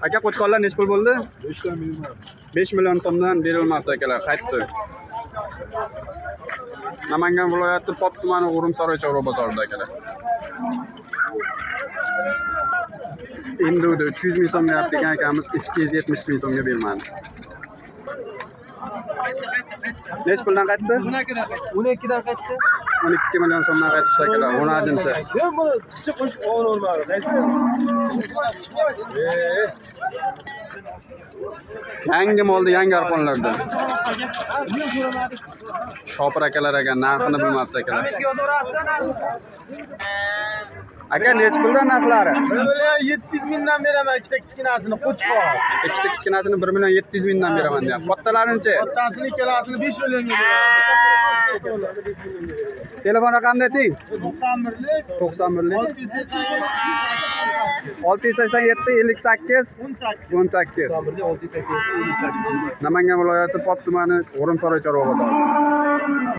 Aka qo'chqorlar necha pul bo'ldi? 5 million so'mdan berilmoqda akalar, qaytdi. Namangan viloyati Pop tumani G'urumsaroy chorva bozorida akalar. Endi 300 ming so'mga olib degan akamiz 270 ming so'mga bermadi. Necha puldan qaytdi? 12 dan qaytdi. 12 million so'mdan qaytdi akalar. 10 ajincha. Men buni kichik qo'shib olavermadim. Qaysi? Yangi molda yangi arqonlarda. Shopir akalar ekan, narxini bilmabdi akalar. Aka necha puldan narxlari? 1 million 700 mingdan beraman ikkita kichkinasini qo'chqor. Ikkita kichkinasini 1 million 700 mingdan beraman deyapti. Kattalarini-chi? Kattasini ikkalasini 5 millionga beraman. Telefon raqamini ayting. 91lik 91lik 687 687 58 18. Namangan viloyati Pop tumani G'urumsaroy chorva bozori.